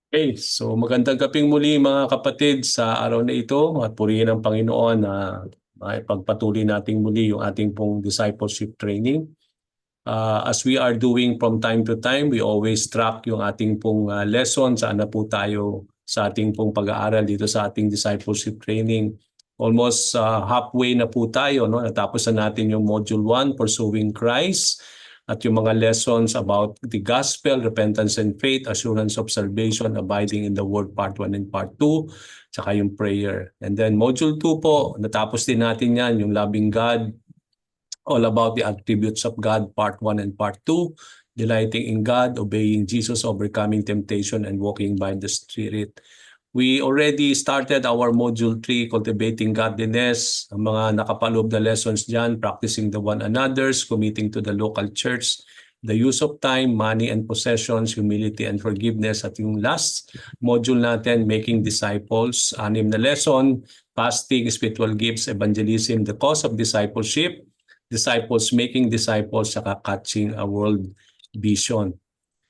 Okay, so magandang gabing muli mga kapatid sa araw na ito at purihin ang Panginoon na maipagpatuloy nating muli yung ating pong discipleship training. As we are doing from time to time, we always track yung ating pong lesson, saan na po tayo sa ating pong pag-aaral dito sa ating discipleship training. Almost halfway na po tayo, no? Natapos na natin yung Module 1, Pursuing Christ, at yung mga lessons about the gospel, repentance and faith, assurance of salvation, abiding in the word, part 1 and part 2, saka yung prayer. And then module 2 po, natapos din natin yan, yung loving God, all about the attributes of God, part 1 and part 2, delighting in God, obeying Jesus, overcoming temptation, and walking by the Spirit. We already started our Module 3, Cultivating Godliness. Ang mga nakapaloob na lessons dyan, practicing the one another's, committing to the local church, the use of time, money and possessions, humility and forgiveness. At yung last module natin, Making Disciples, 6 na lesson, fasting, spiritual gifts, evangelism, the cause of discipleship, disciples, making disciples, saka catching a world vision.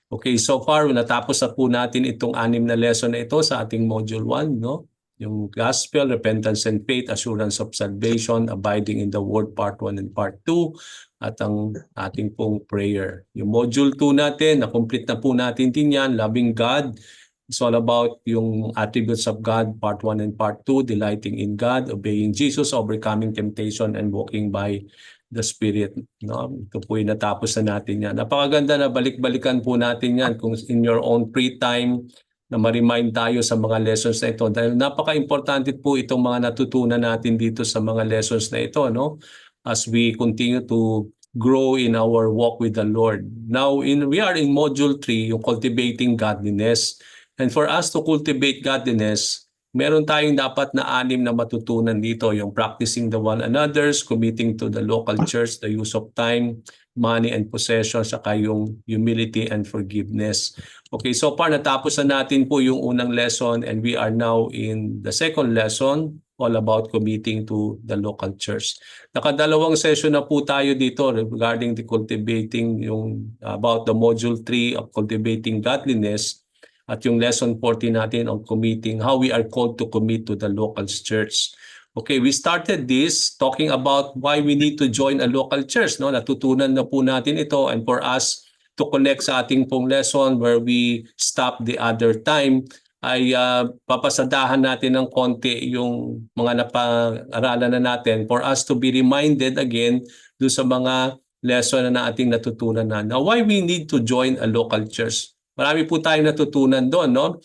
Okay, so far natapos na po natin itong 6 na lesson na ito sa ating module 1, no? Yung gospel, repentance and faith, assurance of salvation, abiding in the word, part 1 and part 2, at ang ating pong prayer. Yung module 2 natin, na-complete na po natin din yan, loving God. It's all about yung attributes of God, part 1 and part 2, delighting in God, obeying Jesus, overcoming temptation, and walking by the Spirit. No? Ito po yung natapos na natin yan. Napakaganda na balik-balikan po natin yan kung in your own free time na ma-remind tayo sa mga lessons na ito. Dahil napaka-importante po itong mga natutunan natin dito sa mga lessons na ito, no? As we continue to grow in our walk with the Lord. Now, we are in Module 3, yung Cultivating Godliness. And for us to cultivate godliness, meron tayong dapat na 6 na matutunan dito, yung practicing the one another's, committing to the local church, the use of time, money and possession, saka yung humility and forgiveness. Okay, so far natapos na natin po yung unang lesson and we are now in the second lesson, all about committing to the local church. Nakadalawang session na po tayo dito regarding the cultivating, yung about the module 3 of cultivating godliness. At yung lesson 40 natin on committing, how we are called to commit to the local church. Okay, we started this talking about why we need to join a local church. No? Natutunan na po natin ito, and for us to connect sa ating pong lesson where we stop the other time, ay papasadahan natin ng konti yung mga napag-aralan na natin for us to be reminded again do sa mga lesson na ating natutunan na. Now, why we need to join a local church? Marami po tayong natutunan doon, no?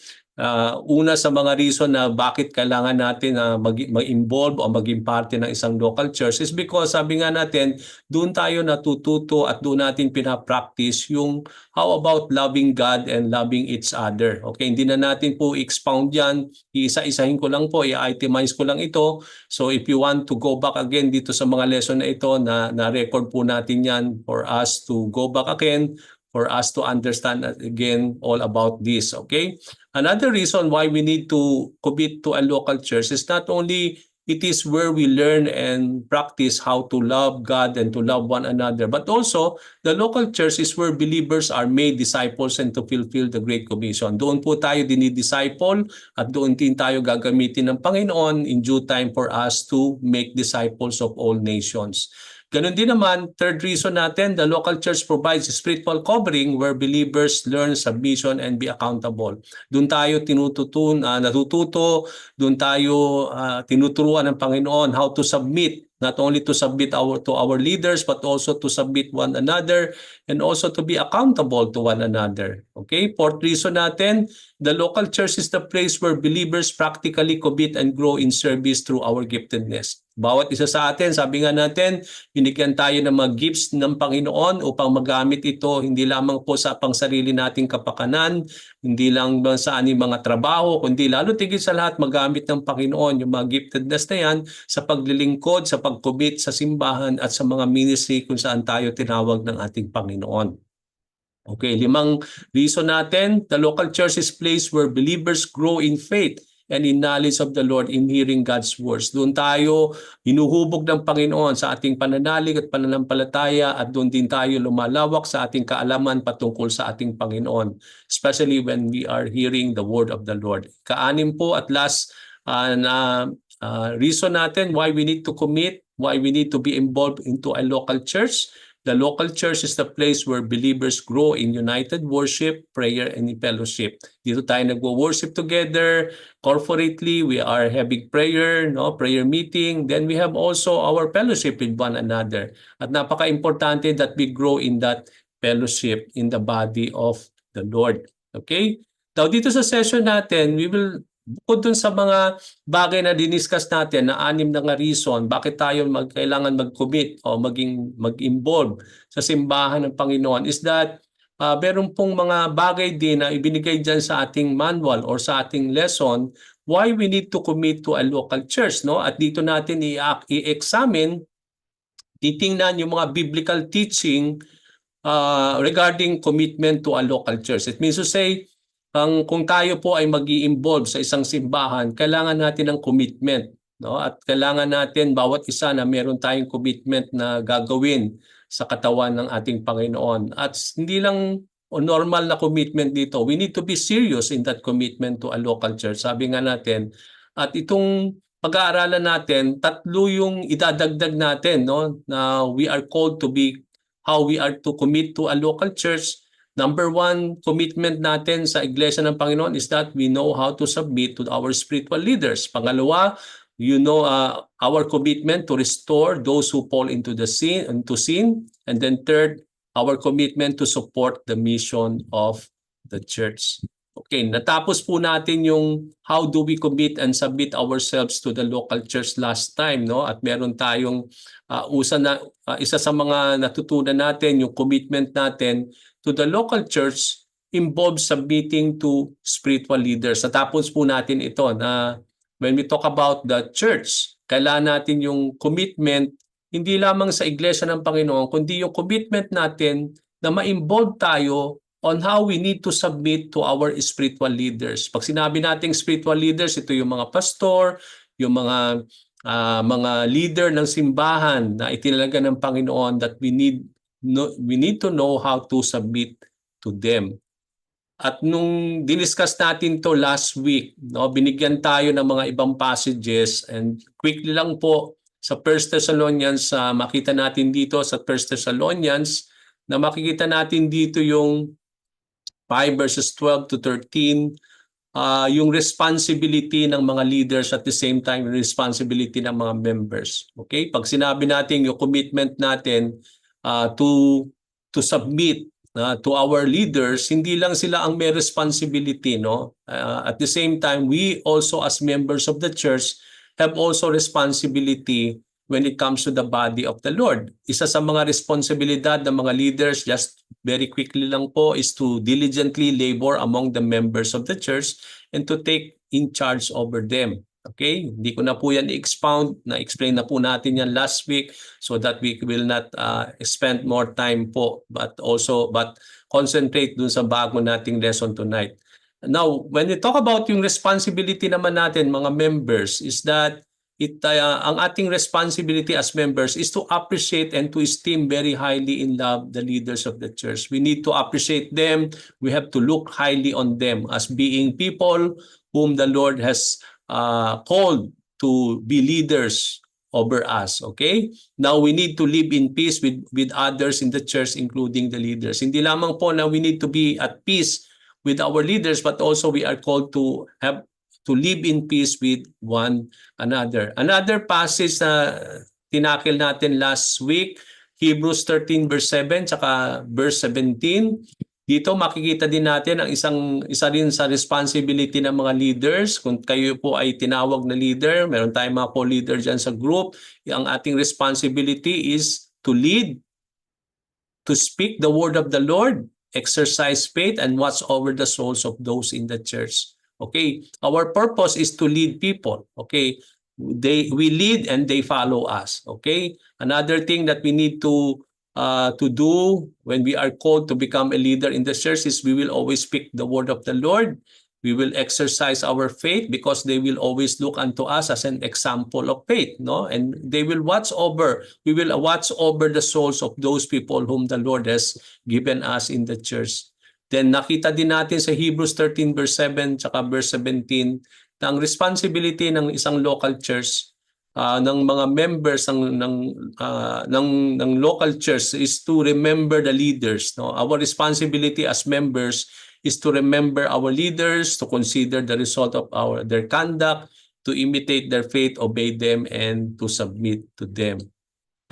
Una sa mga reason na bakit kailangan natin mag-involve o maging parte ng isang local church is because sabi nga natin, doon tayo natututo at doon natin pinapractice yung how about loving God and loving each other. Okay, hindi na natin po expound yan. Iisa-isahin ko lang po, i-itemize ko lang ito. So if you want to go back again dito sa mga lesson na ito, na-record po natin yan for us to go back again, for us to understand again all about this, okay? Another reason why we need to commit to a local church is not only it is where we learn and practice how to love God and to love one another, but also the local church is where believers are made disciples and to fulfill the Great Commission. Doon po tayo dinidisciple at doon din tayo gagamitin ng Panginoon in due time for us to make disciples of all nations. Ganon din naman, third reason natin, the local church provides spiritual covering where believers learn submission and be accountable. Doon tayo natututo, doon tayo tinuturuan ng Panginoon how to submit, not only to submit to our leaders, but also to submit one another and also to be accountable to one another. Okay? Fourth reason natin, the local church is the place where believers practically commit and grow in service through our giftedness. Bawat isa sa atin, sabi nga natin, binigyan tayo ng mga gifts ng Panginoon upang magamit ito hindi lamang po sa pangsarili nating kapakanan, hindi lang sa aning mga trabaho, kundi lalo tigit sa lahat magamit ng Panginoon yung mga giftedness na yan sa paglilingkod, sa pag-commit sa simbahan at sa mga ministry kung saan tayo tinawag ng ating Panginoon. Okay, 5 reason natin, the local church is place where believers grow in faith and in knowledge of the Lord, in hearing God's words. Doon tayo hinuhubog ng Panginoon sa ating pananalig at pananampalataya, at doon din tayo lumalawak sa ating kaalaman patungkol sa ating Panginoon, especially when we are hearing the word of the Lord. Kaanim po at last reason natin why we need to commit, why we need to be involved into a local church. The local church is the place where believers grow in united worship, prayer, and in fellowship. Dito tayo nagwo-worship together, corporately, we are having prayer, prayer meeting. Then we have also our fellowship with one another. At napaka-importante that we grow in that fellowship in the body of the Lord. Okay? Now dito sa session natin, we will bukod dun sa mga bagay na diniscuss natin na 6 na nga reason bakit tayo kailangan mag-commit o mag-involve sa simbahan ng Panginoon, is that meron pong mga bagay din na ibinigay dyan sa ating manual or sa ating lesson why we need to commit to a local church. At dito natin i-examine, titingnan yung mga biblical teaching regarding commitment to a local church. It means to say, kung tayo po ay mag-i-involve sa isang simbahan, kailangan natin ng commitment. At kailangan natin bawat isa na meron tayong commitment na gagawin sa katawan ng ating Panginoon. At hindi lang normal na commitment dito. We need to be serious in that commitment to a local church. Sabi nga natin, at itong pag-aaralan natin, 3 yung idadagdag natin, na we are called to be, how we are to commit to a local church. Number 1, commitment natin sa Iglesia ng Panginoon is that we know how to submit to our spiritual leaders. Pangalawa, our commitment to restore those who fall into sin. And then third, our commitment to support the mission of the church. Okay, natapos po natin yung how do we commit and submit ourselves to the local church last time, At meron tayong isa sa mga natutunan natin, yung commitment natin to the local church involves submitting to spiritual leaders. Natapos po natin ito na when we talk about the church, kailangan natin yung commitment hindi lamang sa Iglesia ng Panginoon, kundi yung commitment natin na ma-involve tayo on how we need to submit to our spiritual leaders. Pag sinabi nating spiritual leaders, ito yung mga pastor, yung mga leader ng simbahan na itinalaga ng Panginoon, that we need to know how to submit to them. At nung diniscuss natin to last week, binigyan tayo ng mga ibang passages, and quickly lang po sa 1 Thessalonians, makita natin dito sa 1 Thessalonians na makikita natin dito yung 5 verses 12 to 13, yung responsibility ng mga leaders, at the same time yung responsibility ng mga members. Okay? Pag sinabi natin yung commitment natin to submit to our leaders, hindi lang sila ang may responsibility, at the same time, we also as members of the church have also responsibility when it comes to the body of the Lord. Isa sa mga responsibilidad ng mga leaders, just very quickly lang po, is to diligently labor among the members of the church and to take in charge over them. Okay? Hindi ko na po yan i-expound. Na-explain na po natin yan last week so that we will not spend more time po, but concentrate dun sa bago nating lesson tonight. Now, when we talk about yung responsibility naman natin, mga members, is that ang ating responsibility as members is to appreciate and to esteem very highly in love the leaders of the church. We need to appreciate them. We have to look highly on them as being people whom the Lord has called to be leaders over us. Okay? Now, we need to live in peace with others in the church, including the leaders. Hindi lamang po na we need to be at peace with our leaders, but also we are called to live in peace with one another. Another passage na tinakil natin last week, Hebrews 13 verse 7 tsaka verse 17. Dito makikita din natin ang isa rin sa responsibility ng mga leaders. Kung kayo po ay tinawag na leader, meron tayong mga co-leader dyan sa group, ang ating responsibility is to lead, to speak the word of the Lord, exercise faith, and watch over the souls of those in the church. Okay? Our purpose is to lead people. Okay? We lead and they follow us. Okay? Another thing that we need to do when we are called to become a leader in the church is we will always speak the word of the Lord. We will exercise our faith because they will always look unto us as an example of faith, no? And they will we will watch over the souls of those people whom the Lord has given us in the church. Then nakita din natin sa Hebrews 13 verse 7 tsaka verse 17 na ang responsibility ng isang local church, ng mga members ng local church is to remember the leaders, no? Our responsibility as members is to remember our leaders, to consider the result of their conduct, to imitate their faith, obey them, and to submit to them.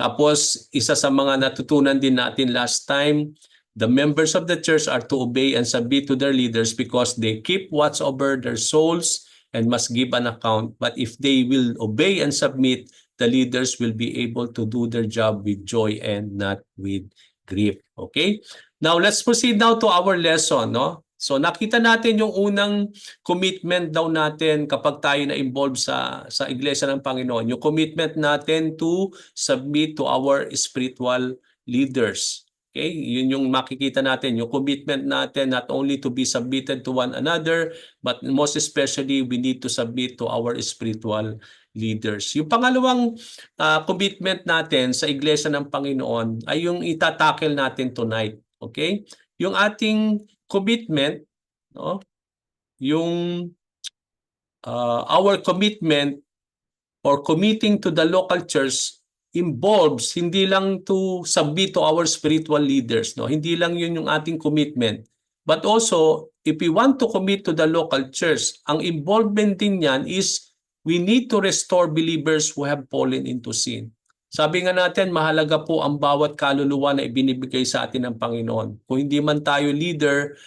Tapos, isa sa mga natutunan din natin last time, the members of the church are to obey and submit to their leaders because they keep watch over their souls and must give an account. But if they will obey and submit, the leaders will be able to do their job with joy and not with grief. Okay? Now, let's proceed now to our lesson, no? So, nakita natin yung unang commitment daw natin kapag tayo na-involve sa Iglesia ng Panginoon. Yung commitment natin to submit to our spiritual leaders. Okay? Yun yung makikita natin. Yung commitment natin not only to be submitted to one another, but most especially, we need to submit to our spiritual leaders. Yung pangalawang commitment natin sa Iglesia ng Panginoon ay yung itatackle natin tonight. Okay? Yung ating commitment, no? Yung our commitment or committing to the local church involves hindi lang to submit to our spiritual leaders, no? Hindi lang yun yung ating commitment. But also, if we want to commit to the local church, ang involvement din yan is we need to restore believers who have fallen into sin. Sabi nga natin, mahalaga po ang bawat kaluluwa na ibinibigay sa atin ng Panginoon. Kung hindi man tayo leader,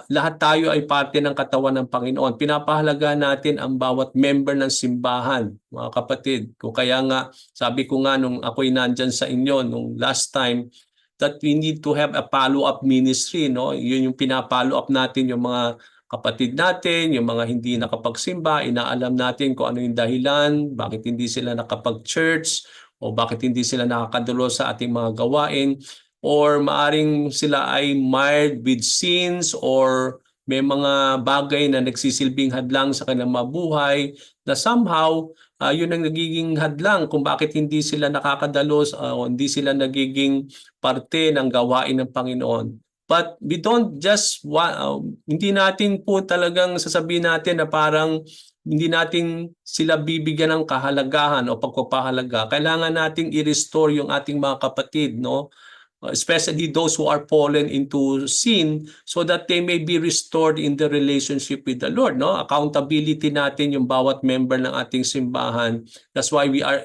lahat tayo ay parte ng katawan ng Panginoon. Pinapahalagahan natin ang bawat member ng simbahan, mga kapatid. Kung kaya nga, sabi ko nga nung ako'y nandyan sa inyo, nung last time, that we need to have a follow-up ministry, no? Yun yung pinapollow up natin yung mga kapatid natin, yung mga hindi nakapagsimba, inaalam natin kung ano yung dahilan, bakit hindi sila nakapag-church, o bakit hindi sila nakakadulo sa ating mga gawain, or maaring sila ay mired with sins, or may mga bagay na nagsisilbing hadlang sa kanilang mabuhay na somehow yun ang nagiging hadlang kung bakit hindi sila nakakadalos o hindi sila nagiging parte ng gawain ng Panginoon. But we don't just hindi natin po talagang sasabihin natin na parang hindi natin sila bibigyan ng kahalagahan o pagpapahalaga. Kailangan nating i-restore yung ating mga kapatid, no? Especially those who are fallen into sin, so that they may be restored in the relationship with the Lord, no? Accountability natin yung bawat member ng ating simbahan. That's why we are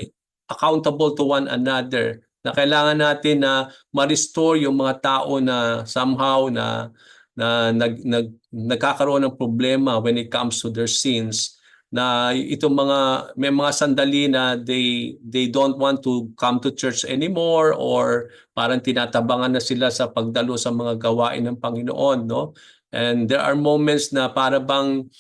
accountable to one another. Na kailangan natin na ma-restore yung mga tao na somehow nagkakaroon ng problema when it comes to their sins, na itong may mga sandali na they don't want to come to church anymore, or parang tinatabangan na sila sa pagdalo sa mga gawain ng Panginoon, no? And there are moments na para bang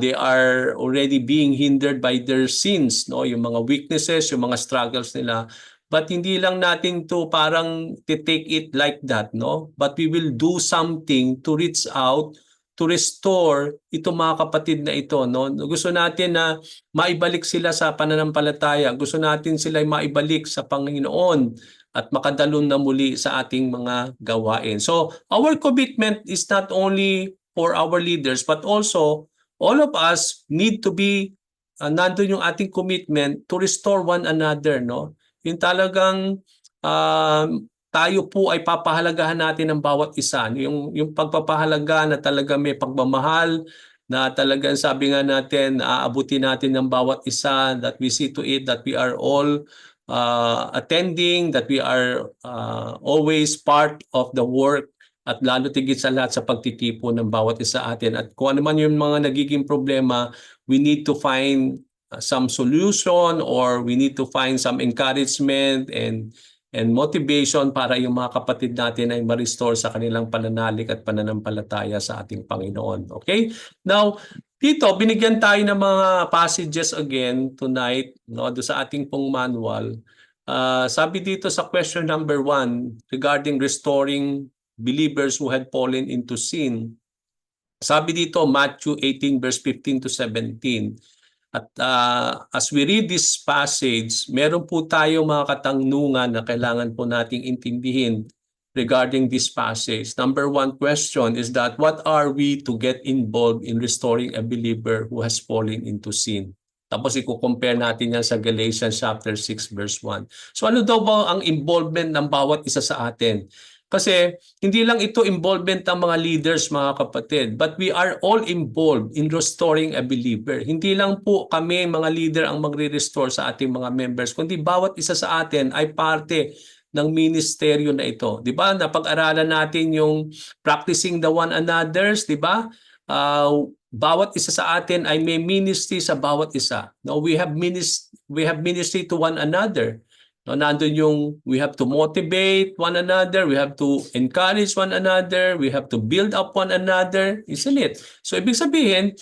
they are already being hindered by their sins, no? Yung mga weaknesses, yung mga struggles nila. But hindi lang natin to parang take it like that, no? But we will do something to reach out, to restore itong mga kapatid na ito, no? Gusto natin na maibalik sila sa pananampalataya. Gusto natin sila maibalik sa Panginoon at makadalon na muli sa ating mga gawain. So, our commitment is not only for our leaders, but also all of us need to be nandun yung ating commitment to restore one another, no? Yung talagang tayo po ay papahalagahan natin ng bawat isa. Yung pagpapahalaga na talaga may pagmamahal, na talagang sabi nga natin, aabutin natin ng bawat isa, that we see to it that we are all attending, that we are always part of the work, at lalo tigit sa lahat sa pagtitipon ng bawat isa atin. At kung ano man yung mga nagiging problema, we need to find some solution, or we need to find some encouragement and motivation para yung mga kapatid natin ay ma-restore sa kanilang pananalig at pananampalataya sa ating Panginoon. Okay? Now, dito, binigyan tayo ng mga passages again tonight, no, do sa ating pong manual. Sabi dito sa question number 1, regarding restoring believers who had fallen into sin. Sabi dito, Matthew 18 verse 15 to 17. At as we read this passage, meron po tayong mga katanungan na kailangan po nating intindihin regarding this passage. Number one question is that what are we to get involved in restoring a believer who has fallen into sin? Tapos i-compare natin yan sa Galatians chapter 6 verse 1. So ano daw ba ang involvement ng bawat isa sa atin? Kasi hindi lang ito involvement ng mga leaders, mga kapatid, but we are all involved in restoring a believer. Hindi lang po kami mga leader ang magre-restore sa ating mga members, kundi bawat isa sa atin ay parte ng ministeryo na ito. 'Di ba? Napag-aralan natin yung practicing the one another's, 'di ba? Bawat isa sa atin ay may ministry sa bawat isa. No, we have ministry to one another. No, nandun yung we have to motivate one another, we have to encourage one another, we have to build up one another, isn't it? So ibig sabihin,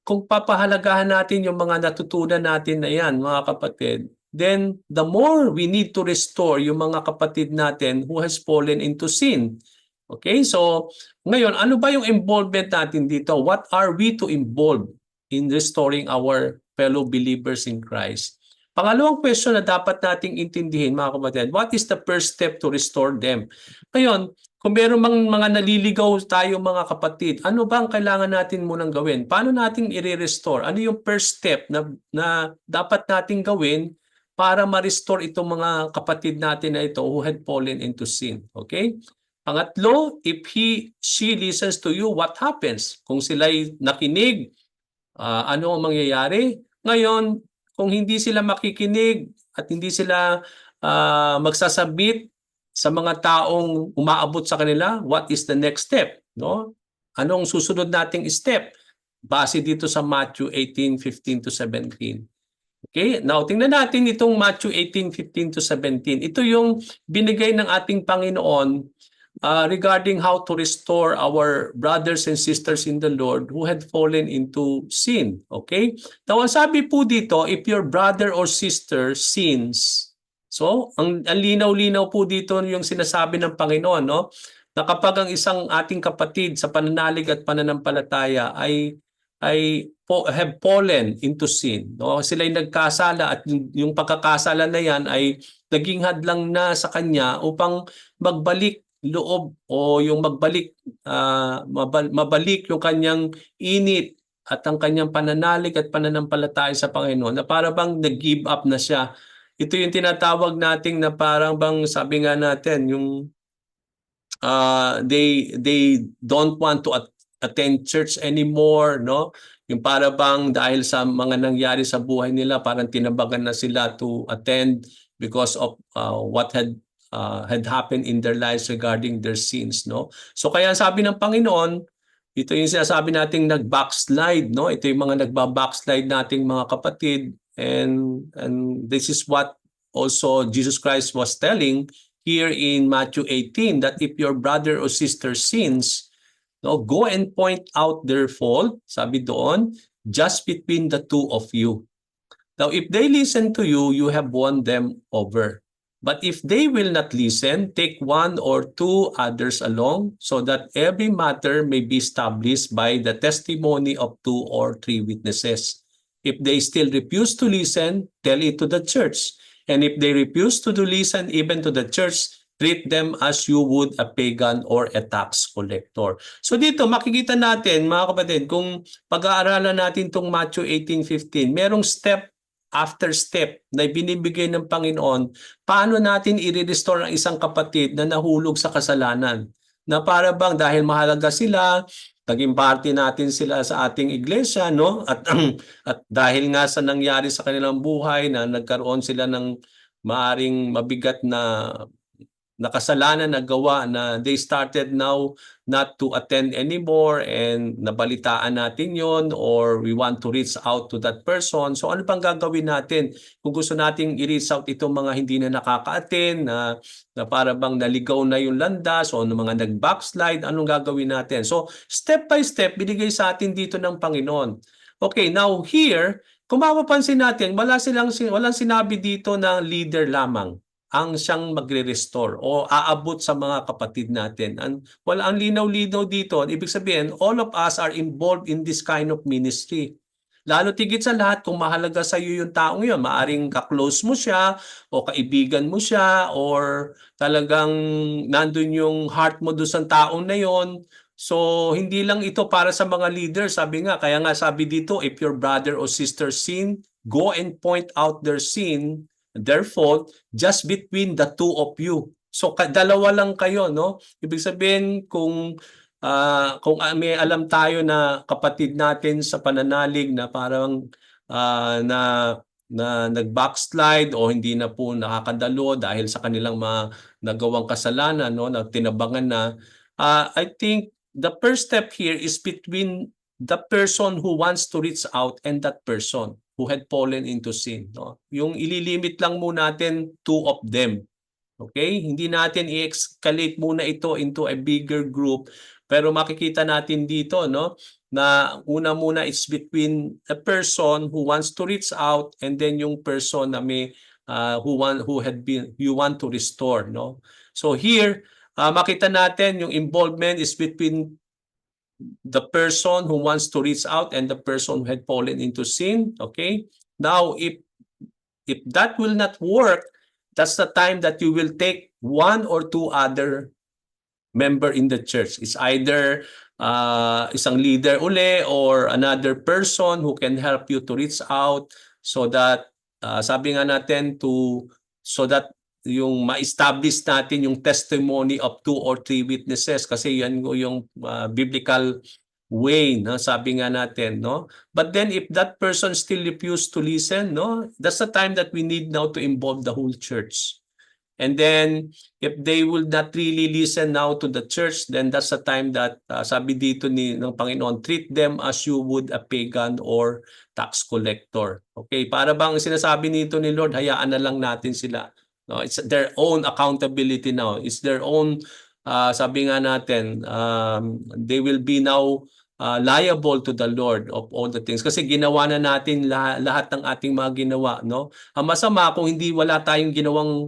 kung papahalagahan natin yung mga natutunan natin na yan, mga kapatid, then the more we need to restore yung mga kapatid natin who has fallen into sin. Okay, so ngayon, ano ba yung involvement natin dito? What are we to involve in restoring our fellow believers in Christ? Pangalawang question na dapat nating intindihin, mga kapatid, what is the first step to restore them? Ngayon, kung meron mga naliligaw tayo mga kapatid, ano ba ang kailangan natin munang gawin? Paano natin i-restore? Ano yung first step na dapat nating gawin para ma-restore itong mga kapatid natin na ito who had fallen into sin? Okay? Pangatlo, if she listens to you, what happens? Kung sila'y nakinig, ano ang mangyayari? Ngayon, kung hindi sila makikinig at hindi sila magsasubmit sa mga taong umaabot sa kanila, what is the next step? No? Anong susunod nating step? Base dito sa Matthew 18:15 to 17. Okay? Now, tingnan natin itong Matthew 18:15 to 17. Ito yung binigay ng ating Panginoon regarding how to restore our brothers and sisters in the Lord who had fallen into sin. Okay? Now, ang sabi po dito, if your brother or sister sins, so, ang linaw-linaw po dito yung sinasabi ng Panginoon, no? Na kapag ang isang ating kapatid sa pananalig at pananampalataya ay have fallen into sin, no? Sila ay nagkasala at yung pagkakasala na yan ay naging hadlang na sa kanya upang magbalik loob o yung mabalik yung kanyang init at ang kanyang pananalig at pananampalataya sa Panginoon na para bang nag-give up na siya. Ito yung tinatawag nating na parang bang sabi nga natin yung they don't want to attend church anymore, no? Yung para bang dahil sa mga nangyari sa buhay nila parang tinabagan na sila to attend because of what had happened in their lives regarding their sins, no? So kaya sabi ng Panginoon, ito yung sinasabi nating nag-backslide, no? Ito yung mga nagba-backslide nating mga kapatid, and this is what also Jesus Christ was telling here in Matthew 18, that if your brother or sister sins, no, go and point out their fault, sabi doon, just between the two of you. Now, if they listen to you, you have won them over. But if they will not listen, take one or two others along, so that every matter may be established by the testimony of 2 or 3 witnesses. If they still refuse to listen, tell it to the church. And if they refuse to listen even to the church, treat them as you would a pagan or a tax collector. So dito makikita natin, mga kapatid, kung pag-aaralan natin itong Matthew 18:15, merong step after step na binibigay ng Panginoon, paano natin i-restore ang isang kapatid na nahulog sa kasalanan? Na para bang dahil mahalaga sila, naging parte natin sila sa ating iglesia, no? At dahil nga sa nangyari sa kanilang buhay na nagkaroon sila ng maaring mabigat na kasalanan na gawa na they started now not to attend anymore, and nabalitaan natin yon, or we want to reach out to that person. So ano pang gagawin natin kung gusto nating i-reach out itong mga hindi na nakaka-attend, na para bang naligaw na yung landas o mga nag-backslide, anong gagawin natin? So step by step binigay sa atin dito ng Panginoon. Okay, now here, kung mapapansin natin, walang sinabi dito na leader lamang. ang siyang magre-restore o aabot sa mga kapatid natin. Ang linaw-linaw dito, ibig sabihin, all of us are involved in this kind of ministry. Lalo tigit sa lahat, kung mahalaga sa iyo yung taong yun, maaring ka-close mo siya o kaibigan mo siya or talagang nandun yung heart mo doon sa taong na yon. So, hindi lang ito para sa mga leaders. Sabi nga, kaya nga sabi dito, if your brother or sister sin, go and point out their sin, their fault, just between the two of you. So, dalawa lang kayo, no? Ibig sabihin, kung may alam tayo na kapatid natin sa pananalig na parang na nag-backslide o hindi na po nakakadalo dahil sa kanilang mga nagawang kasalanan, no, na tinabangan na, I think the first step here is between the person who wants to reach out and that person who had fallen into sin, no? Yung ililimit lang muna natin two of them. Okay? Hindi natin i-escalate muna ito into a bigger group, pero makikita natin dito, no, na una muna it's between a person who wants to reach out and then yung person na may you want to restore, no? So here, makita natin yung involvement is between the person who wants to reach out and the person who had fallen into sin. Okay? Now, if that will not work, that's the time that you will take one or two other member in the church. It's either isang leader uli or another person who can help you to reach out so that sabi nga natin so that yung ma-establish natin yung testimony of 2 or 3 witnesses kasi yan yung biblical way, no, sabi nga natin, no. But then if that person still refuse to listen, no, that's the time that we need now to involve the whole church. And then if they will not really listen now to the church, then that's the time that sabi dito ng Panginoon, treat them as you would a pagan or tax collector. Okay, para bang sinasabi nito ni Lord, hayaan na lang natin sila. No, it's their own accountability now. It's their own sabi nga natin, they will be now liable to the Lord of all the things kasi ginawa na natin lahat ng ating mga ginawa, no? Ang masama kung hindi wala tayong ginawang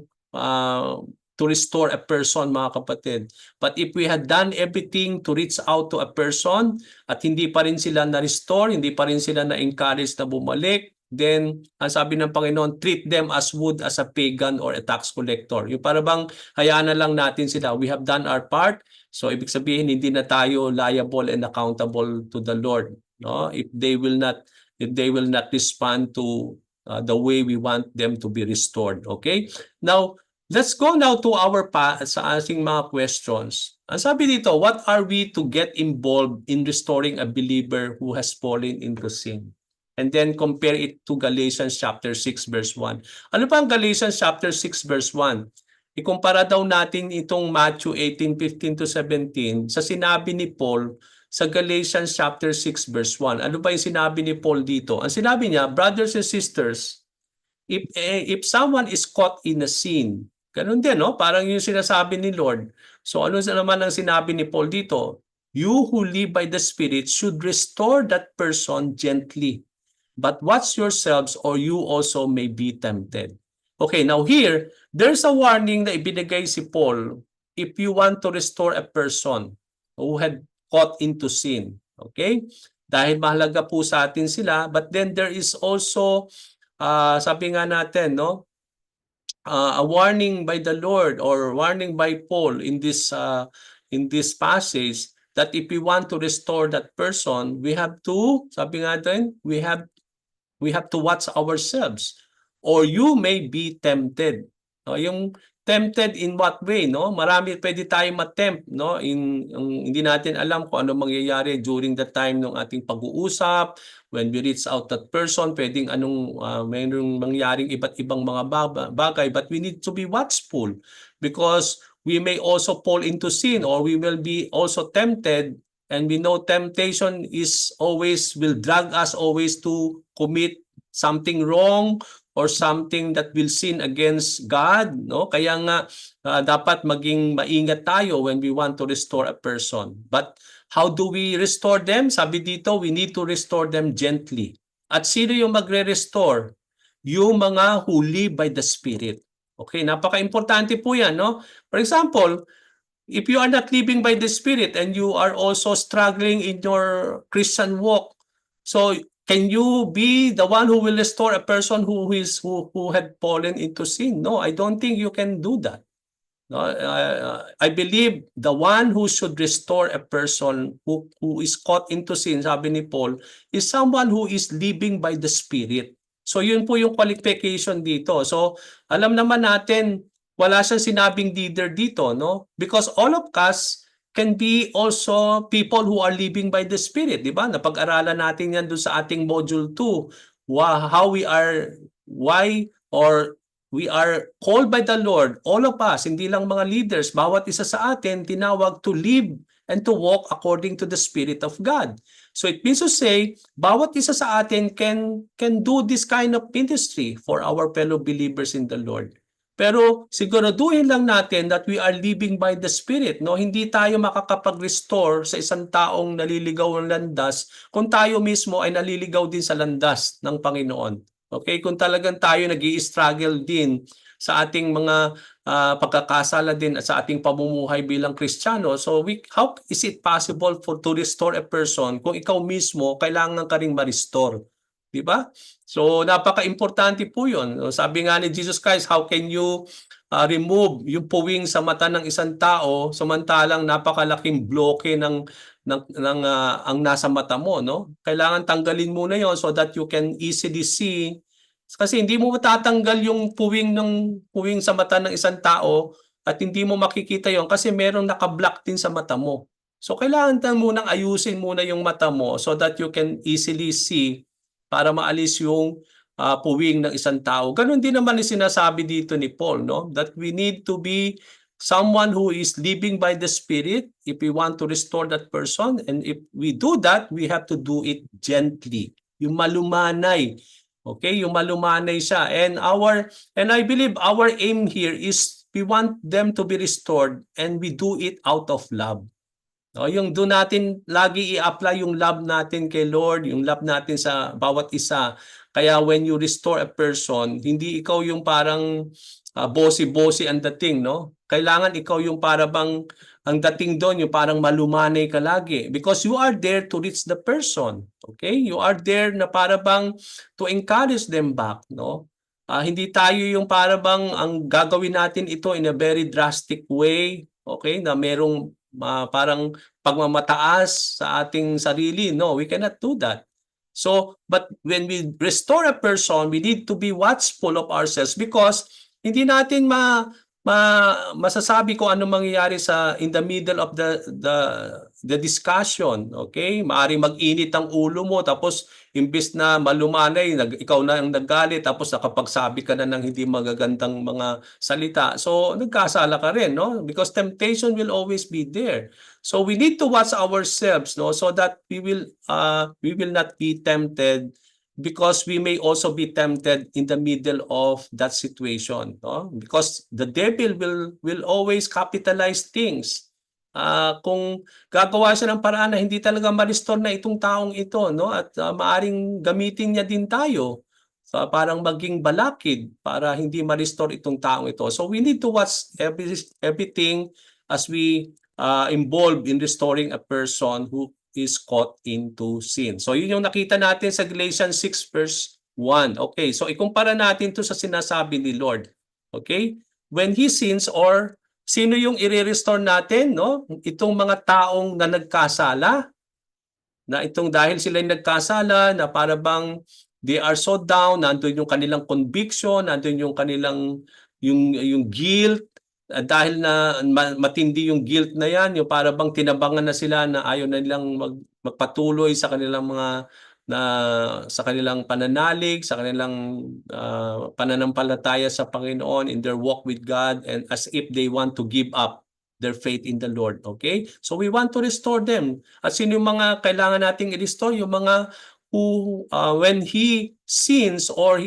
to restore a person, mga kapatid. But if we had done everything to reach out to a person at hindi pa rin sila na-restore, hindi pa rin sila na-encourage na bumalik, then ang sabi ng Panginoon, treat them as would as a pagan or a tax collector. Yung para bang hayaan na lang natin sila. We have done our part. So ibig sabihin hindi na tayo liable and accountable to the Lord, no? If they will not respond to the way we want them to be restored. Okay? Now, let's go now to sa ating mga questions. Ang sabi dito, what are we to get involved in restoring a believer who has fallen into sin? And then compare it to Galatians chapter 6 verse 1. Ano pa ang Galatians chapter 6 verse 1? Ikumpara daw natin itong Matthew 18:15 to 17 sa sinabi ni Paul sa Galatians chapter 6 verse 1. Ano ba yung sinabi ni Paul dito? Ang sinabi niya, brothers and sisters, if someone is caught in a sin, ganun din, no? Parang yung sinasabi ni Lord. So ano naman ang sinabi ni Paul dito? You who live by the Spirit should restore that person gently. But watch yourselves or you also may be tempted. Okay, now here, there's a warning na ibinigay si Paul if you want to restore a person who had caught into sin. Okay? Dahil mahalaga po sa atin sila, but then there is also sabi nga natin, no, a warning by the Lord or warning by Paul in this passage that if we want to restore that person, we have to, sabi nga natin, we have to watch ourselves or you may be tempted. No, yung tempted in what way, no? Marami pwede tayong ma-tempt, no? Hindi natin alam kung ano mangyayari during the time ng ating pag-uusap. When we reach out that person, pwedeng mayroong mangyaring iba't ibang mga bagay, but we need to be watchful because we may also fall into sin or we will be also tempted, and we know temptation will drag us always to commit something wrong or something that will sin against God, no? Kaya nga dapat maging maingat tayo when we want to restore a person. But how do we restore them? Sabi dito, we need to restore them gently. At sino yung magre-restore? Yung mga who live by the Spirit. Okay, napaka-importante po 'yan, no? For example, if you are not living by the Spirit and you are also struggling in your Christian walk, so can you be the one who will restore a person who had fallen into sin? No, I don't think you can do that. No, I believe the one who should restore a person who is caught into sin, sabi ni Paul, is someone who is living by the Spirit. So yun po yung qualification dito. So alam naman natin, wala siyang sinabing leader dito, no? Because all of us can be also people who are living by the Spirit, di ba? Napag-aralan natin yan doon sa ating module 2. How we are, why or we are called by the Lord, all of us, hindi lang mga leaders, bawat isa sa atin, tinawag to live and to walk according to the Spirit of God. So it means to say, bawat isa sa atin can do this kind of ministry for our fellow believers in the Lord. Pero siguraduhin lang natin that we are living by the Spirit. No? Hindi tayo makakapag-restore sa isang taong naliligaw ng landas kung tayo mismo ay naliligaw din sa landas ng Panginoon. Okay, kung talagang tayo nag-i-struggle din sa ating mga pagkakasala din at sa ating pamumuhay bilang Kristiyano, so how is it possible to restore a person kung ikaw mismo kailangan ka ring ma-restore? Di ba? So napaka-importante po 'yon. Sabi nga ni Jesus Christ, how can you remove yung puwing sa mata ng isang tao samantalang napakalaking bloke ng ang nasa mata mo, no? Kailangan tanggalin muna 'yon so that you can easily see. Kasi hindi mo matatanggal yung puwing sa mata ng isang tao at hindi mo makikita 'yon kasi merong naka-block din sa mata mo. So kailangan munang ayusin muna yung mata mo so that you can easily see para maalis yung puwing ng isang tao. Gano'n din naman yung sinasabi dito ni Paul, no? That we need to be someone who is living by the Spirit if we want to restore that person. And if we do that, we have to do it gently. Yung malumanay. Okay, yung malumanay siya. And I believe our aim here is we want them to be restored and we do it out of love. No, yung doon natin lagi i-apply yung love natin kay Lord, yung love natin sa bawat isa. Kaya when you restore a person, hindi ikaw yung parang bossy-bossy ang dating, no? Kailangan ikaw yung para bang ang dating doon, yung parang malumanay ka lagi. Because you are there to reach the person. Okay? You are there na para bang to encourage them back, no? Hindi tayo yung para bang ang gagawin natin ito in a very drastic way, okay? Na merong parang pagmamataas sa ating sarili. No, we cannot do that. So, but when we restore a person, we need to be watchful of ourselves because hindi natin masasabi kung ano mangyayari in the middle of the discussion. Okay? Maaring mag-init ang ulo mo tapos imbis na malumanay, ikaw na ang naggalit tapos nakapagsabi ka na ng hindi magagandang mga salita. So, nagkasala ka rin, no? Because temptation will always be there. So, we need to watch ourselves, no? So that we will not be tempted because we may also be tempted in the middle of that situation, no? Because the devil will always capitalize things. Kung gagawa siya ng paraan na hindi talaga ma-restore na itong taong ito, no? At maaring gamitin niya din tayo parang maging balakid para hindi ma-restore itong taong ito. So we need to watch everything as we involved in restoring a person who is caught into sin. So yun yung nakita natin sa Galatians 6 verse 1. Okay, so ikumpara natin to sa sinasabi ni Lord. Okay? When he sins or sino yung i-restore natin, no? Itong mga taong na nagkasala, na itong dahil sila nagkasala, na para bang they are so down, nandun yung kanilang conviction, nandun yung kanilang yung guilt, dahil na matindi yung guilt na yan, yung para bang tinabangan na sila na ayaw na nilang magpatuloy sa kanilang sa kanilang pananalig, sa kanilang pananampalataya sa Panginoon in their walk with God, and as if they want to give up their faith in the Lord. Okay? So we want to restore them. At sino yung mga kailangan nating i-restore? Yung mga who when he sins or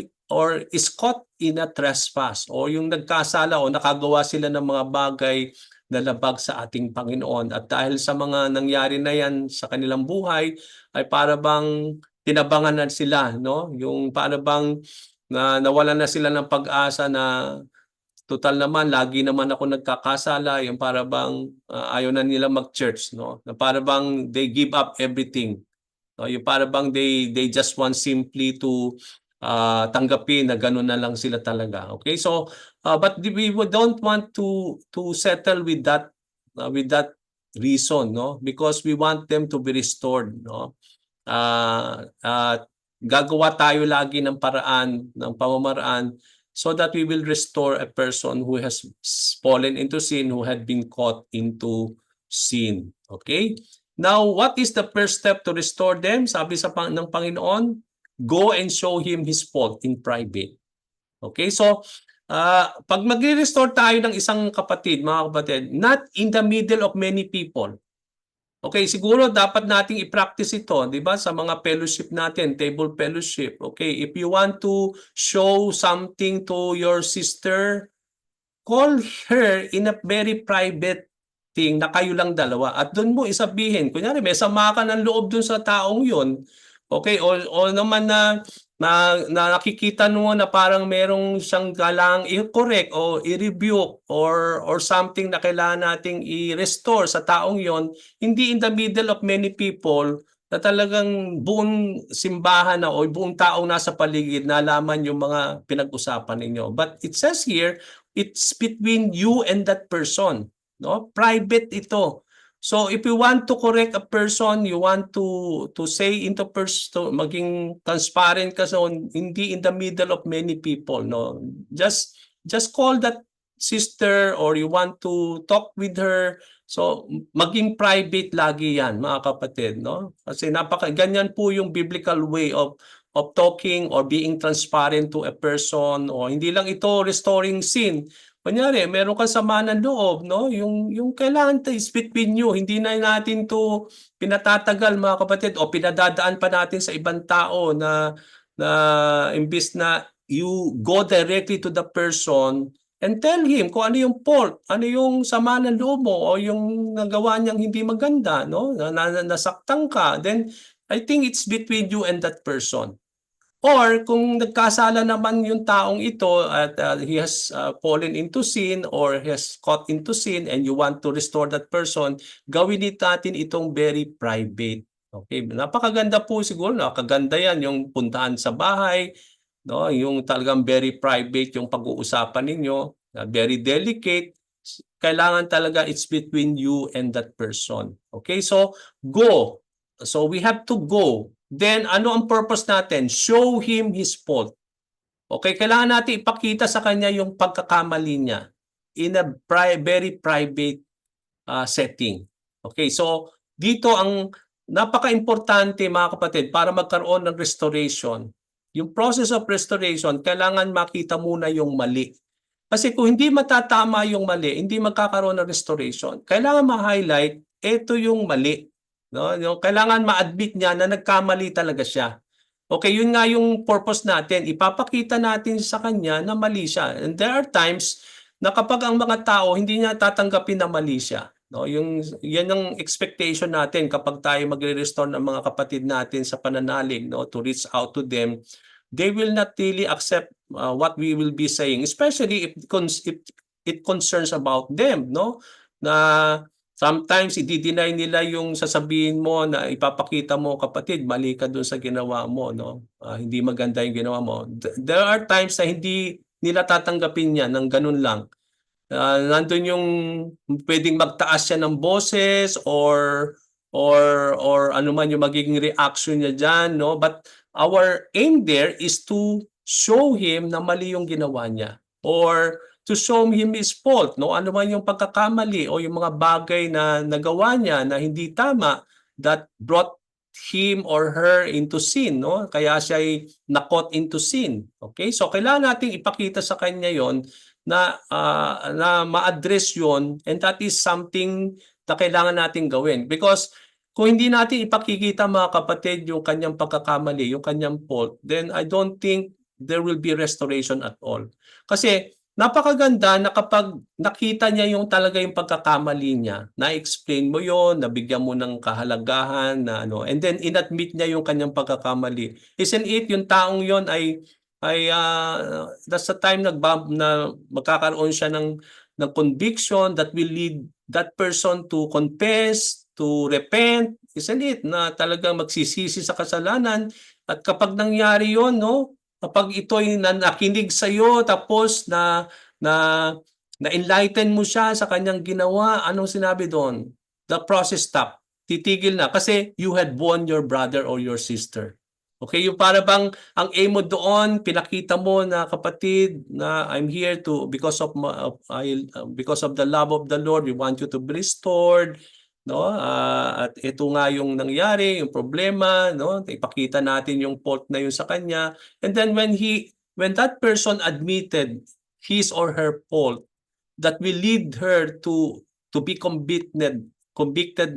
is caught in a trespass o yung nagkasala o nakagawa sila ng mga bagay na labag sa ating Panginoon. At dahil sa mga nangyari na yan sa kanilang buhay, ay para bang tinabangan na sila, no? Yung para bang nawalan na sila ng pag-asa na total naman lagi naman ako nagkakasala, yung para bang ayaw na nila mag-church, no? Na para bang they give up everything. No, yung para bang they just want simply to tanggapin na gano'n na lang sila talaga. Okay? So but we don't want to settle with that reason, no? Because we want them to be restored, no? Gagawa tayo lagi ng paraan, ng pamamaraan so that we will restore a person who has fallen into sin, who had been caught into sin. Okay? Now, what is the first step to restore them? Sabi ng Panginoon, go and show him his fault in private. Okay? So, pag magre-restore tayo ng isang kapatid, mga kapatid, not in the middle of many people. Okay, siguro dapat nating i-practice ito, 'di ba? Sa mga fellowship natin, table fellowship. Okay, if you want to show something to your sister, call her in a very private thing na kayo lang dalawa. At doon mo isabihin, kunyari may sama ka ng loob doon sa taong 'yon. Okay, o naman na nakikita mo na parang merong siyang galang i-correct o i-rebuke or something na kailangan nating i-restore sa taong 'yon, hindi in the middle of many people na talagang buong simbahan na o buong taong nasa paligid nalaman yung mga pinag-usapan ninyo. But it says here, it's between you and that person, no? Private ito. So if you want to correct a person, you want to say into person, maging transparent ka, so hindi in the middle of many people, no? Just call that sister or you want to talk with her. So maging private lagi 'yan, mga kapatid, no? Kasi ganyan po yung biblical way of talking or being transparent to a person, o hindi lang ito restoring sin. Kunyari, meron kang sama ng loob, no? Yung kailangan is between you. Hindi na natin to pinatatagal, mga kapatid, o pinadadaan pa natin sa ibang tao na imbis na you go directly to the person and tell him kung ano yung fault, ano yung sama ng loob mo o yung nagawa niyang hindi maganda, no? Nasaktan ka. Then I think it's between you and that person. Or kung nagkasala naman yung taong ito at he has fallen into sin or has caught into sin and you want to restore that person, gawin natin itong very private. Okay, napakaganda po siguro, nakakaganda yan yung puntahan sa bahay, no? Yung talagang very private yung pag-uusapan ninyo, very delicate. Kailangan talaga it's between you and that person. Okay, so go. So we have to go. Then ano ang purpose natin? Show him his fault. Okay, kailangan natin ipakita sa kanya yung pagkakamali niya in a very private setting. Okay, so dito ang napaka-importante, mga kapatid, para magkaroon ng restoration. Yung process of restoration, kailangan makita muna yung mali. Kasi kung hindi matatama yung mali, hindi magkakaroon ng restoration. Kailangan ma-highlight, ito yung mali. No? Kailangan ma-admit niya na nagkamali talaga siya. Okay, yun nga yung purpose natin. Ipapakita natin sa kanya na mali siya. And there are times na kapag ang mga tao hindi niya tatanggapin na mali siya. No, yan ang expectation natin kapag tayo magre-restore ng mga kapatid natin sa pananalig, no, to reach out to them. They will not really accept what we will be saying, especially if it concerns about them, no? Na sometimes i-deny nila yung sasabihin mo na ipapakita mo, kapatid, mali ka doon sa ginawa mo, no? Hindi maganda yung ginawa mo. There are times na hindi nila tatanggapin yan ng ganun lang. Nandun yung pwedeng magtaas siya ng boses or ano man yung magiging reaction niya diyan, no? But our aim there is to show him na mali yung ginawa niya or to show him his fault, no? Ano man yung pagkakamali o yung mga bagay na nagawa niya na hindi tama that brought him or her into sin, no? Kaya siya ay na-caught into sin. Okay? So kailangan nating ipakita sa kanya 'yon na ma-address 'yon, and that is something na kailangan nating gawin. Because kung hindi natin ipakikita, mga kapatid, yung kanyang pagkakamali, yung kanyang fault, then I don't think there will be restoration at all. Kasi napakaganda na kapag nakita niya yung talaga yung pagkakamali niya, na-explain mo yon, nabigyan mo ng kahalagahan, na ano, and then inadmit niya yung kanyang pagkakamali. Isn't it yung taong yon ay that's the time na magkakaroon siya ng conviction that will lead that person to confess, to repent, isn't it? Na talagang magsisisi sa kasalanan. At kapag nangyari yon, no? Kapag ito'y nakinig sa iyo tapos na enlighten mo siya sa kanyang ginawa, anong sinabi doon? The process stop. Titigil na kasi you had won your brother or your sister. Okay, yung para bang ang aim mo doon, pinakita mo na kapatid na I'm here to because of because of the love of the Lord, we want you to be restored, no? At ito nga yung nangyari, yung problema, no? Ipakita natin yung fault na yun sa kanya. And then when that person admitted his or her fault, that will lead her to be convicted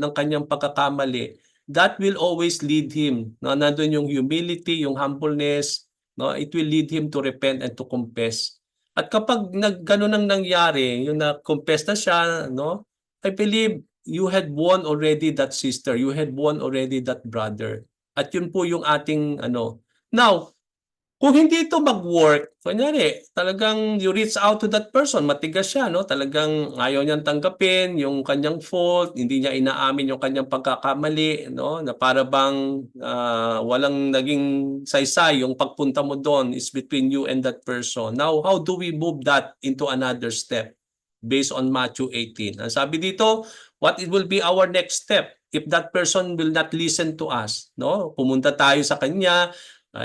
ng kanyang pagkakamali, that will always lead him. No, nandun yung humility, yung humbleness, no, it will lead him to repent and to confess. At kapag ganun ang nangyari, yung na-confess na siya, no, I believe you had won already that sister, you had won already that brother. At yun po yung ating Now, kung hindi ito mag-work, kunyari, talagang you reach out to that person, matigas siya, no? Talagang ayaw niyang tanggapin yung kanyang fault, hindi niya inaamin yung kanyang pagkakamali, no? Na para bang walang naging saysay yung pagpunta mo doon is between you and that person. Now, how do we move that into another step based on Matthew 18? Ang sabi dito, what it will be our next step if that person will not listen to us, no? Pumunta tayo sa kanya,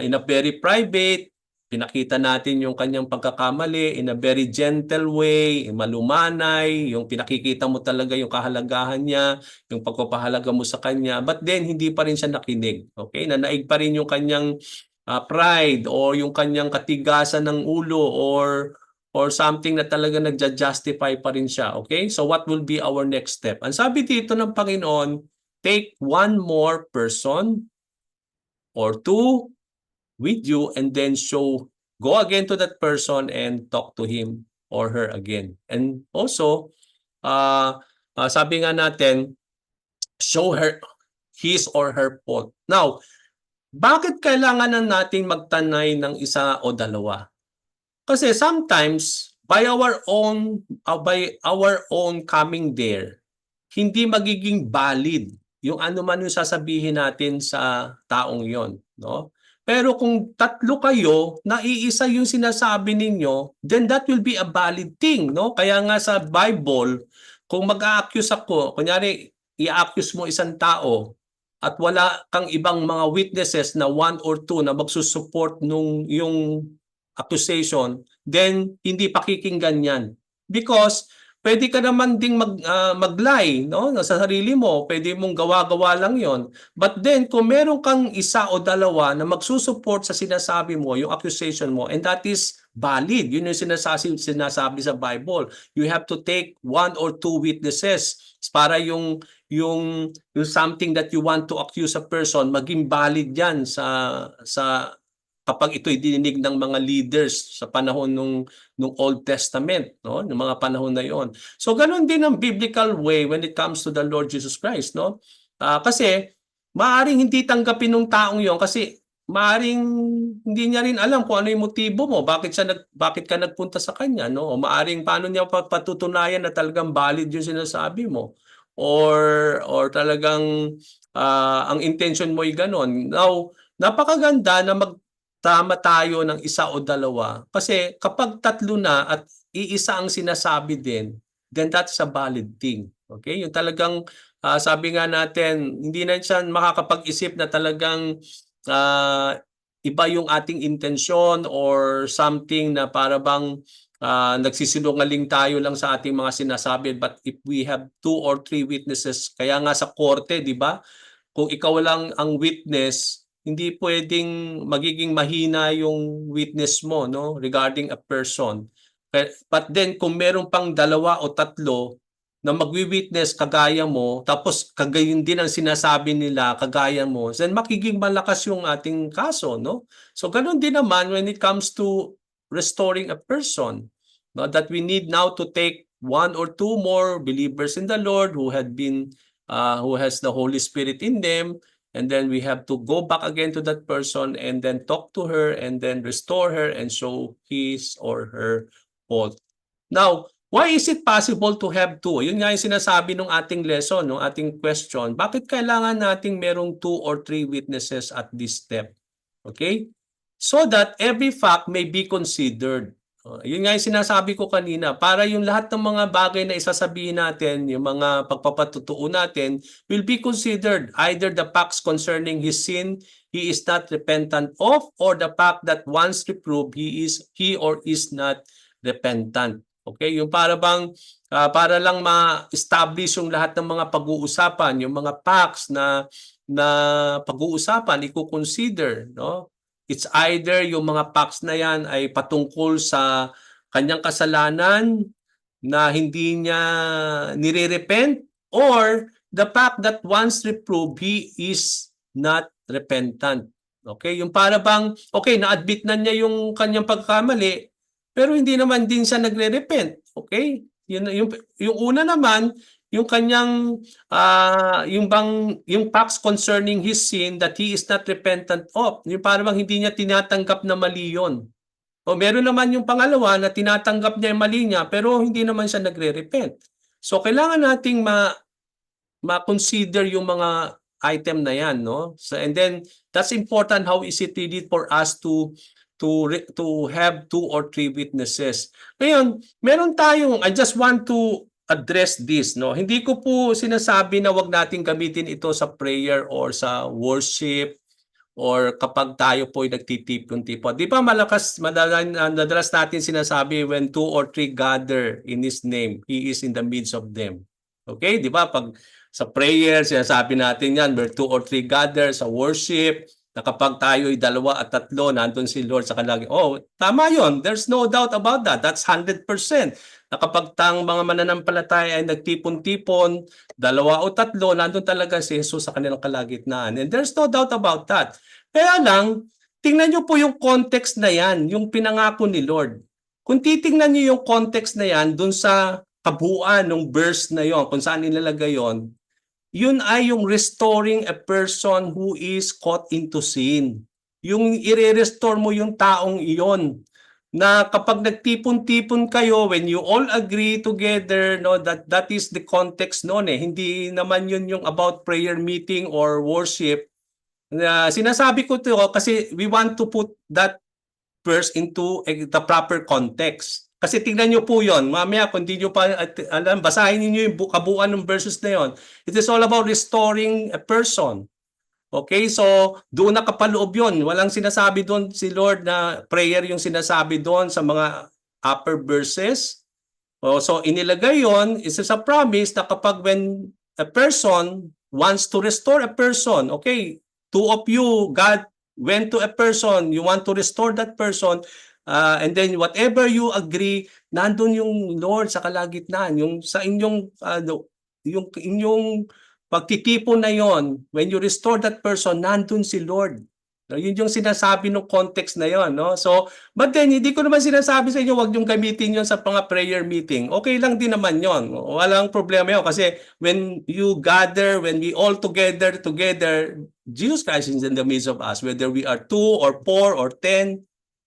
in a very private, pinakita natin yung kanyang pagkakamali in a very gentle way, malumanay, yung pinakikita mo talaga yung kahalagahan niya, yung pagpapahalaga mo sa kanya, but then hindi pa rin siya nakinig. Okay? Nanaig pa rin yung kanyang pride or yung kanyang katigasan ng ulo or something na talaga nagja-justify pa rin siya. Okay? So what will be our next step? Ang sabi dito ng Panginoon, take one more person or two with you and then go again to that person and talk to him or her again. And also, sabi nga natin, show her his or her fault. Now, bakit kailangan na natin magtanay ng isa o dalawa? Kasi sometimes, by our own coming there, hindi magiging valid yung ano man yung sasabihin natin sa taong yon, no? Pero kung tatlo kayo, na iisa yung sinasabi ninyo, then that will be a valid thing, no? Kaya nga sa Bible, kung mag-a-accuse ako, kunyari, i-accuse mo isang tao at wala kang ibang mga witnesses na one or two na magsusupport nung yung accusation, then hindi pakikinggan yan. Because pwede ka naman ding mag-lie, no? Sa sarili mo, pwede mong gawa-gawa lang 'yon. But then kung meron kang isa o dalawa na magsusupport sa sinasabi mo, yung accusation mo, and that is valid. Yun yung sinasabi sa Bible. You have to take one or two witnesses para yung something that you want to accuse a person maging valid yan sa kapag ito'y dininig ng mga leaders sa panahon nung Old Testament, no? Ng mga panahon na 'yon. So ganoon din ang biblical way when it comes to the Lord Jesus Christ, no? Kasi maaring hindi tanggapin ng taong 'yon kasi maaring hindi niya rin alam kung ano yung motibo mo, bakit ka nagpunta sa kanya, no? O maaring paano niya patutunayan na talagang valid yung sinasabi mo or talagang ang intention mo ay ganon. Now, napakaganda na tama tayo ng isa o dalawa. Kasi kapag tatlo na at iisa ang sinasabi din, then that's a valid thing. Okay? Yung talagang sabi nga natin, hindi na siya makakapag-isip na talagang iba yung ating intensyon or something na para bang nagsisinungaling tayo lang sa ating mga sinasabi. But if we have two or three witnesses, kaya nga sa korte, di ba? Kung ikaw lang ang witness, hindi pwedeng magiging mahina yung witness mo, no, regarding a person. But then kung meron pang dalawa o tatlo na magwi-witness kagaya mo, tapos kagayon din ang sinasabi nila kagaya mo, then makiging malakas yung ating kaso, no? So ganun din naman when it comes to restoring a person, no, that we need now to take one or two more believers in the Lord who has the Holy Spirit in them. and then we have to go back again to that person and then talk to her and then restore her and show his or her fault. Now, why is it possible to have two? Yun nga yung sinasabi ng ating lesson, ng ating question. Bakit kailangan nating merong 2 or 3 witnesses at this step? Okay? So that every fact may be considered. Yun nga yung sinasabi ko kanina, para yung lahat ng mga bagay na isasabihin natin, yung mga pagpapatutuo natin, will be considered either the facts concerning his sin he is not repentant of, or the fact that once reproved he or is not repentant. Okay, yung para bang para lang ma-establish yung lahat ng mga pag-uusapan, yung mga facts na pag-uusapan, i-consider, no? It's either yung mga facts na yan ay patungkol sa kanyang kasalanan na hindi niya nire-repent, or the fact that once reproved, he is not repentant. Okay? Yung para bang, okay, na-admit na niya yung kanyang pagkamali, pero hindi naman din siya nagre-repent. Okay? Yung una naman, yung kanyang yung facts concerning his sin that he is not repentant of, yung parang hindi niya tinatanggap na mali yun. O meron naman yung pangalawa na tinatanggap niya yung mali niya pero hindi naman siya nagre-repent. So kailangan nating ma-consider yung mga item na yan, no? So, and then that's important. How is it really for us to have 2 or 3 witnesses? Ngayon, meron tayong, I just want to address this, no? Hindi ko po sinasabi na wag nating gamitin ito sa prayer or sa worship or kapag tayo po ay nagtitipon-tipon. Di ba madalas natin sinasabi, when 2 or 3 gather in His name, He is in the midst of them. Okay? Di ba? Pag sa prayer, sinasabi natin yan, where 2 or 3 gather, sa worship, na kapag tayo ay 2 at 3, nandun si Lord sa kanila. Oh, tama yon. There's no doubt about that. That's 100%. Na kapag mga mananampalataya ay nagtipon-tipon, 2 o 3, nandun talaga si Jesus sa kanilang kalagitnaan. And there's no doubt about that. Kaya lang, tingnan nyo po yung context na yan, yung pinangako ni Lord. Kung titingnan nyo yung context na yan, dun sa kabuuan ng verse na yon, kung saan nilalagay yon, yun ay yung restoring a person who is caught into sin. Yung i-restore mo yung taong iyon, na kapag nagtipon-tipon kayo, when you all agree together, no, that is the context noon eh. Hindi naman yun yung about prayer meeting or worship. Sinasabi ko to kasi we want to put that verse into the proper context. Kasi tingnan nyo po yon. Mamaya kung di nyo pa alam, basahin niyo yung kabuuan ng verses na yon. It is all about restoring a person. Okay, so doon nakapaloob yun. Walang sinasabi doon si Lord na prayer yung sinasabi doon sa mga upper verses. So inilagay yon, is a promise na kapag when a person wants to restore a person, okay, 2 of you, God went to a person, you want to restore that person, and then whatever you agree, nandun yung Lord sa kalagitnaan, yung sa inyong yung inyong pagtitipon na yon, when you restore that person, nandun si Lord. Yun yung sinasabi ng context na yon, no? So, but then hindi ko naman sinasabi sa inyo wag yung gamitin yon sa mga prayer meeting. Okay lang din naman yon. Walang problema yon kasi when you gather, when we all together, Jesus Christ is in the midst of us, whether we are 2 or 4 or 10.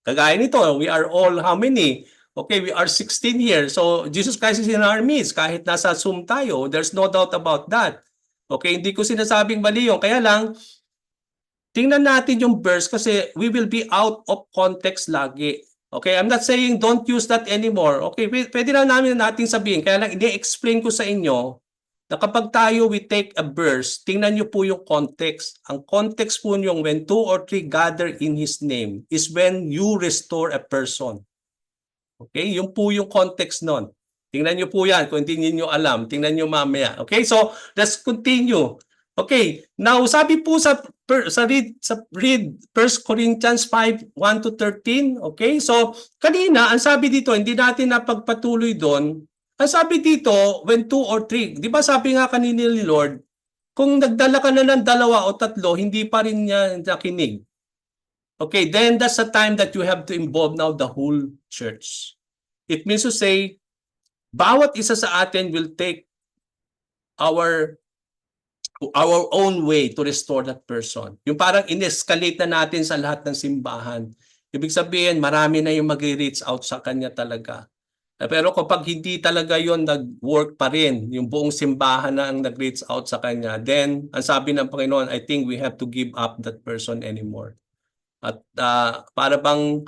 Kagaya nito, we are all how many? Okay, we are 16 here. So, Jesus Christ is in our midst. Kahit nasa Zoom tayo, there's no doubt about that. Okay, hindi ko sinasabing mali yun. Kaya lang, tingnan natin yung verse kasi we will be out of context lagi. Okay, I'm not saying don't use that anymore. Okay, pwede na natin sabihin. Kaya lang, i-explain ko sa inyo na kapag tayo we take a verse, tingnan nyo po yung context. Ang context po yung when 2 or 3 gather in His name is when you restore a person. Okay, yun po yung context nun. Tingnan nyo po yan. Kung hindi nyo alam, tingnan nyo mamaya. Okay, so let's continue. Okay, now sabi po sa read 1 Corinthians 5, 1-13. Okay, so kanina, ang sabi dito, hindi natin napagpatuloy doon. Ang sabi dito, when 2 or 3, di ba sabi nga kanina ni Lord, kung nagdala ka na ng 2 o 3, hindi pa rin niya nakinig. Okay, then that's the time that you have to involve now the whole church. It means to say, bawat isa sa atin will take our our own way to restore that person. Yung parang in-escalate na natin sa lahat ng simbahan. Ibig sabihin, marami na yung mag-reach out sa kanya talaga. Pero kapag hindi talaga yon nag-work pa rin, yung buong simbahan na ang nag-reach out sa kanya, then ang sabi ng Panginoon, I think we have to give up that person anymore. At para bang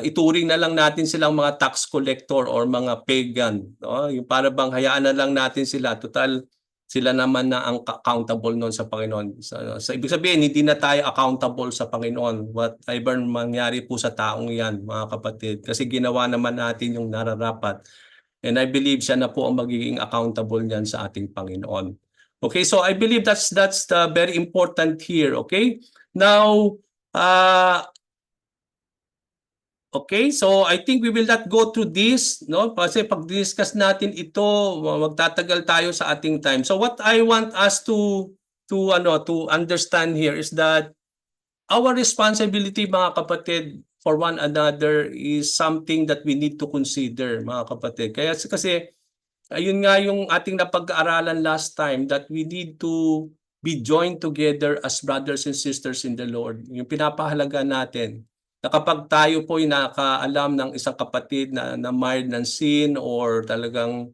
ituring na lang natin silang mga tax collector or mga pagan. No? Yung para bang hayaan na lang natin sila. Total, sila naman na ang accountable noon sa Panginoon. Sa ibig sabihin, hindi na tayo accountable sa Panginoon. Whatever mangyari po sa taong yan, mga kapatid. Kasi ginawa naman natin yung nararapat. And I believe siya na po ang magiging accountable niyan sa ating Panginoon. Okay, so I believe that's the very important here. Okay, now, okay, so I think we will not go through this, no? Kasi pag-discuss natin ito, magtatagal tayo sa ating time. So what I want us to understand here is that our responsibility, mga kapatid, for one another is something that we need to consider, mga kapatid. Kaya kasi ayun nga yung ating napag-aaralan last time, that we need to be joined together as brothers and sisters in the Lord. Yung pinapahalaga natin na kapag tayo po ay nakaalam ng isang kapatid na mired ng sin or talagang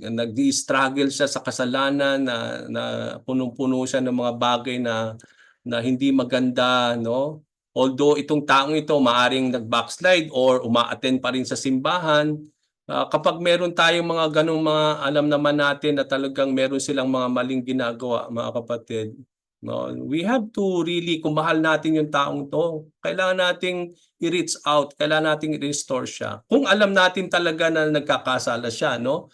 nag-struggle siya sa kasalanan, na punong-puno siya ng mga bagay na hindi maganda, no? Although itong taong ito maaring nag-backslide or uma-attend pa rin sa simbahan, kapag meron tayong mga ganong mga alam naman natin na talagang meron silang mga maling ginagawa, mga kapatid, no, we have to really, kung mahal natin yung taong to, kailangan nating i-reach out, kailangan nating i-restore siya. Kung alam natin talaga na nagkakasala siya, no?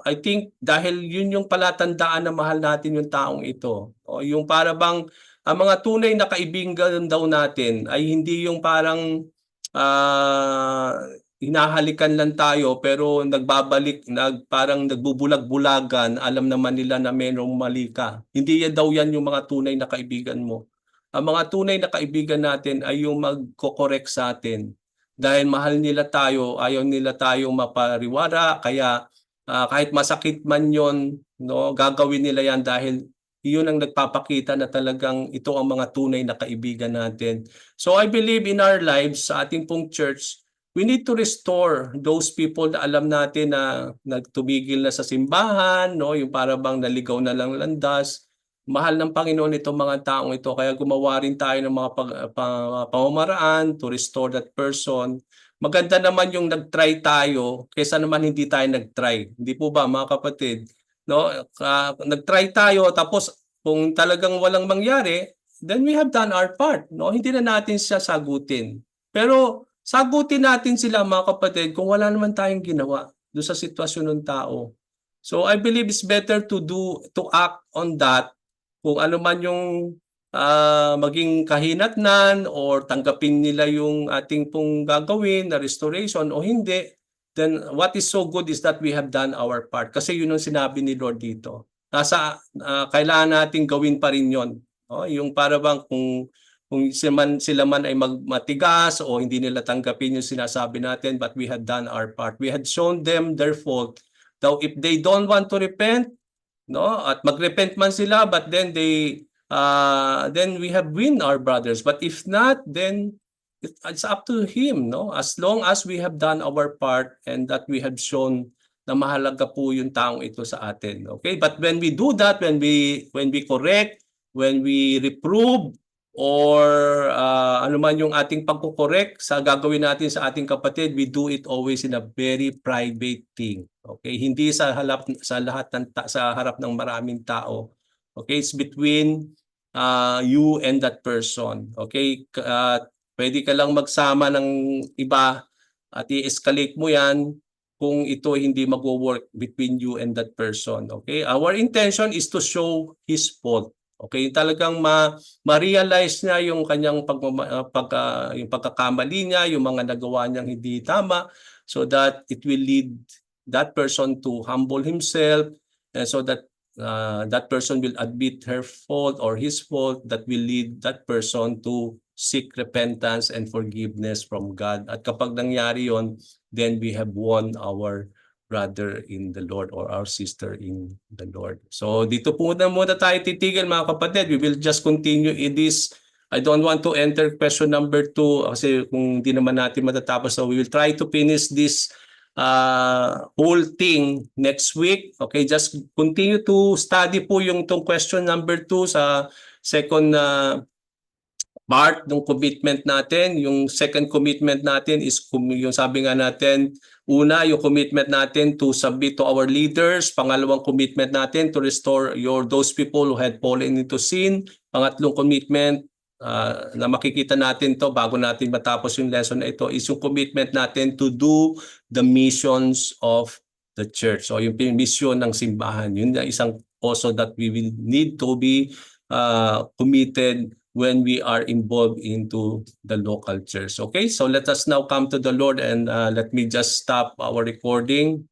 I think dahil yun yung palatandaan na mahal natin yung taong ito. O yung para bang ang mga tunay na kaibigan daw natin ay hindi yung parang hinahalikan lang tayo pero parang nagbubulag-bulagan, alam naman nila na mayroong mali ka. Hindi yan daw yan yung mga tunay na kaibigan mo. Ang mga tunay na kaibigan natin ay yung magko-correct sa atin. Dahil mahal nila tayo, ayaw nila tayong mapariwara, kaya kahit masakit man yon, no, gagawin nila yan dahil iyon ang nagpapakita na talagang ito ang mga tunay na kaibigan natin. So I believe in our lives, sa ating pong church, we need to restore those people na alam natin na nagtumigil na sa simbahan, no, yung para bang naligaw na lang landas. Mahal ng Panginoon itong mga taong ito, kaya gumawa rin tayo ng mga pamamaraan to restore that person. Maganda naman yung nag-try tayo kaysa naman hindi tayo nag-try. Hindi po ba, mga kapatid? No, nag-try tayo tapos kung talagang walang mangyari, then we have done our part, no? Hindi na natin siya sagutin. Pero sagutin natin sila, mga kapatid, kung wala naman tayong ginawa doon sa sitwasyon ng tao. So I believe it's better to act on that. Kung ano man yung maging kahinatnan or tanggapin nila yung ating pong gagawin na restoration o hindi, then what is so good is that we have done our part. Kasi yun ang sinabi ni Lord dito. Kailangan natin gawin pa rin yun. Yung para bang kung sila man ay matigas o hindi nila tanggapin yung sinasabi natin, but we had done our part. We had shown them their fault. Though if they don't want to repent, no, at magrepent man sila, but then we have win our brothers. But if not, then it's up to him, no? As long as we have done our part and that we have shown na mahalaga po yung taong ito sa atin. Okay? But when we do that, when we correct, when we reprove, or ano man yung ating pagkukorek sa gagawin natin sa ating kapatid, we do it always in a very private thing. Okay? Hindi sa harap ng maraming tao. Okay? It's between you and that person. Okay? Pwede ka lang magsama ng iba at i-escalate mo yan kung ito hindi mag-work between you and that person. Okay? Our intention is to show his fault. Okay, talagang ma-realize niya yung kanyang yung pagkakamali niya, yung mga nagawa niyang hindi tama, so that it will lead that person to humble himself, and so that that person will admit her fault or his fault, that will lead that person to seek repentance and forgiveness from God. At kapag nangyari yon, then we have won our brother in the Lord or our sister in the Lord. So dito po muna tayo titigil mga kapatid. We will just continue in this. I don't want to enter question number 2 kasi kung hindi naman natin matatapos. So we will try to finish this whole thing next week. Okay, just continue to study po yung tong question number 2 sa second part ng commitment natin. Yung second commitment natin is yung sabi nga natin, una, yung commitment natin to submit to our leaders. Pangalawang commitment natin to restore those people who had fallen into sin. Pangatlong commitment na makikita natin to bago natin matapos yung lesson na ito is yung commitment natin to do the missions of the church. So yung mission ng simbahan, yun na isang also that we will need to be committed when we are involved into the local church. Okay, so let us now come to the Lord and let me just stop our recording.